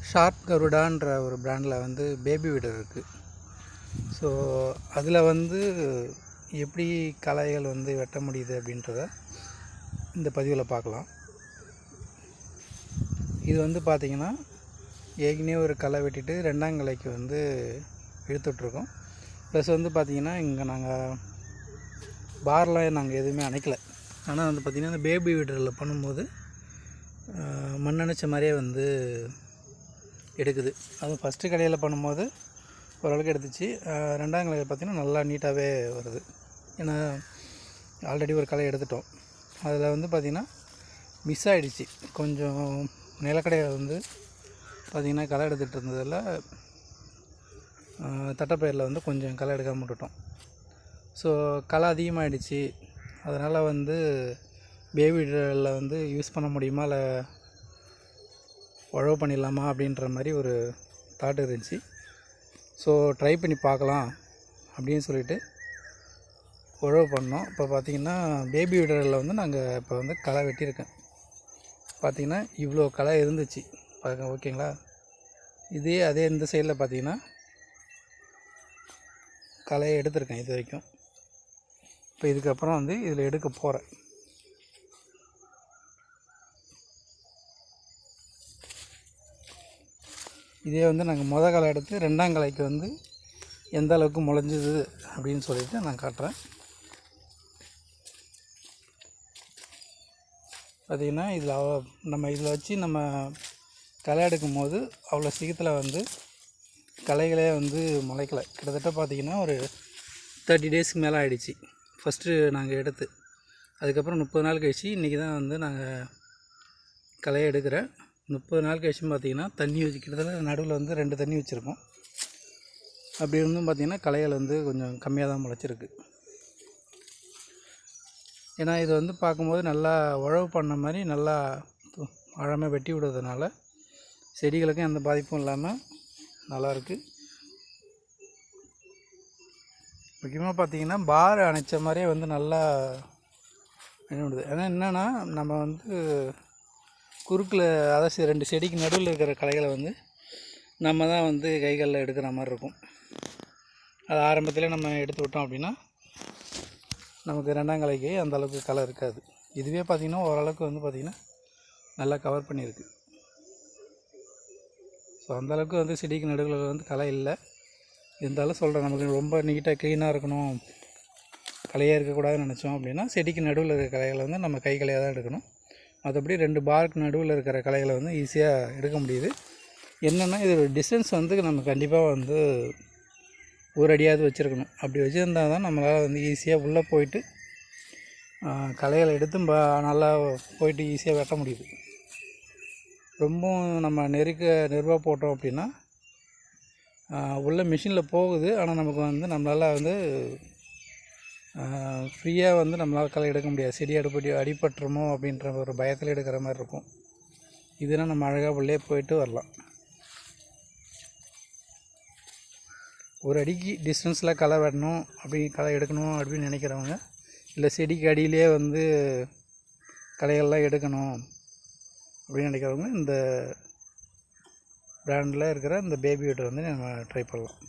Sharp கருடான்ற ஒரு பிராண்டில் வந்து பேபி வீடர் இருக்குது. ஸோ அதில் வந்து எப்படி களைகள் வந்து வெட்ட முடியுது அப்படின்றத இந்த பதிவில் பார்க்கலாம். இது வந்து பார்த்திங்கன்னா ஏற்கனவே ஒரு களை வெட்டிட்டு ரெண்டாம் களைக்கு வந்து இழுத்துட்ருக்கோம். ப்ளஸ் வந்து பார்த்திங்கன்னா இங்கே நாங்கள் பார்லாம் நாங்கள் எதுவுமே அணைக்கலை. ஆனால் வந்து பார்த்திங்கன்னா இந்த பேபி வீடரில் பண்ணும்போது மண் அணைச்ச மாதிரியே வந்து எடுக்குது. அதுவும் ஃபஸ்ட்டு கடையில் பண்ணும்போது ஓரளவுக்கு எடுத்துச்சு. ரெண்டாம் கலையில் பார்த்திங்கன்னா நல்லா நீட்டாகவே வருது. ஏன்னா ஆல்ரெடி ஒரு களை எடுத்துட்டோம். அதில் வந்து பார்த்திங்கன்னா மிஸ் ஆகிடுச்சு. கொஞ்சம் நிலக்கடையில் வந்து பார்த்திங்கன்னா களை எடுத்துகிட்டு இருந்ததில் தட்டைப்பயிரில் வந்து கொஞ்சம் களை எடுக்காமல் விட்டுட்டோம். ஸோ களை அதிகமாகிடுச்சு. அதனால் வந்து பேபி வீடரில் வந்து யூஸ் பண்ண முடியுமா இல்லை உழவு பண்ணிடலாமா அப்படின்ற மாதிரி ஒரு தாட் இருந்துச்சு. ஸோ ட்ரை பண்ணி பார்க்கலாம் அப்படின்னு சொல்லிட்டு உழவு பண்ணோம். இப்போ பார்த்திங்கன்னா பேபி வீடரில் வந்து நாங்கள் இப்போ வந்து களை வெட்டியிருக்கேன். பார்த்திங்கன்னா இவ்வளோ களை இருந்துச்சு பாருங்க, ஓகேங்களா. அதே இந்த சைடில் பார்த்திங்கன்னா களையை எடுத்திருக்கேன் இது வரைக்கும். இப்போ இதுக்கப்புறம் வந்து இதில் எடுக்க போகிறேன். இதே வந்து நாங்கள் களை எடுத்து ரெண்டாம் களைக்கு வந்து எந்த அளவுக்கு முளைஞ்சிது அப்படின்னு சொல்லிட்டு நான் காட்டுறேன். பார்த்திங்கன்னா இதில் வச்சு நம்ம களை எடுக்கும் போது அவ்வளோ சீக்கிரத்தில் வந்து களைகளே வந்து முளைக்கலை. கிட்டத்தட்ட பார்த்திங்கன்னா ஒரு 30 டேஸ்க்கு மேலே ஆகிடுச்சு ஃபஸ்ட்டு நாங்கள் எடுத்து. அதுக்கப்புறம் 30 நாள் கழிச்சு இன்றைக்கி தான் வந்து நாங்கள் களையை எடுக்கிறேன். 30 நாள் கழிச்சும் பார்த்திங்கன்னா தண்ணி வச்சு கிட்டத்தட்ட நடுவில் வந்து 2 தண்ணி வச்சுருக்கோம். அப்படி இருந்தும் பார்த்திங்கன்னா களைகள் வந்து கொஞ்சம் கம்மியாக தான் முளைச்சிருக்கு. ஏன்னா இது வந்து பார்க்கும்போது நல்லா உழவு பண்ண மாதிரி நல்லா ஆழமாக வெட்டி விடுறதுனால செடிகளுக்கும் எந்த பாதிப்பும் இல்லாமல் நல்லாயிருக்கு. முக்கியமாக பார்த்திங்கன்னா பார் அணைச்ச மாதிரியே வந்து நல்லா விடுது. ஏன்னா என்னென்னா நம்ம வந்து குறுக்கில் அதாவது 2 செடிக்கு நடுவில் இருக்கிற களைகளை வந்து நம்ம தான் வந்து கைகளில் எடுக்கிற மாதிரி இருக்கும். அது ஆரம்பத்தில் நம்ம எடுத்து விட்டோம் அப்படின்னா நமக்கு ரெண்டாம் களைக்கு அந்த அளவுக்கு களை இருக்காது. இதுவே பார்த்திங்கன்னா ஓரளவுக்கு வந்து பார்த்திங்கன்னா நல்லா கவர் பண்ணியிருக்கு. ஸோ அந்தளவுக்கு வந்து செடிக்கு நடுவில் வந்து களை இல்லை. இருந்தாலும் சொல்கிறேன், நமக்கு ரொம்ப நீட்டாக க்ளீனாக இருக்கணும், களையாக இருக்கக்கூடாதுன்னு நினச்சோம் அப்படின்னா செடிக்கு நடுவில் இருக்கிற களைகளை வந்து நம்ம கை களையாக தான் எடுக்கணும். மற்றபடி 2 பார்க்கு நடுவில் இருக்கிற களைகளை வந்து ஈஸியாக எடுக்க முடியுது. என்னென்னா இது டிஸ்டன்ஸ் வந்து நம்ம கண்டிப்பாக வந்து ஒரு அடியாவது வச்சுருக்கணும். அப்படி வச்சுருந்தால் தான் நம்மளால் வந்து ஈஸியாக உள்ளே போயிட்டு களைகளை எடுத்து நல்லா போயிட்டு ஈஸியாக வெட்ட முடியுது. ரொம்பவும் நம்ம நெருவாக போட்டோம் அப்படின்னா உள்ள மிஷினில் போகுது, ஆனால் நமக்கு வந்து நம்மளால் வந்து ஃப்ரீயாக வந்து நம்மளால் களை எடுக்க முடியாது. செடி அடிபட்டுருமோ அப்படின்ற ஒரு பயத்தில் எடுக்கிற மாதிரி இருக்கும். இதுனால் நம்ம அழகாக உள்ளே போயிட்டு வரலாம். ஒரு அடிக்கு டிஸ்டன்ஸில் களை வெட்டணும் களை எடுக்கணும் அப்படின்னு நினைக்கிறவங்க, இல்லை செடிக்கு அடியிலே வந்து களைகள்லாம் எடுக்கணும் அப்படின்னு நினைக்கிறவங்க இந்த பிராண்டில் இருக்கிற இந்த பேபி வீடர் வந்து நம்ம ட்ரை பண்ணலாம்.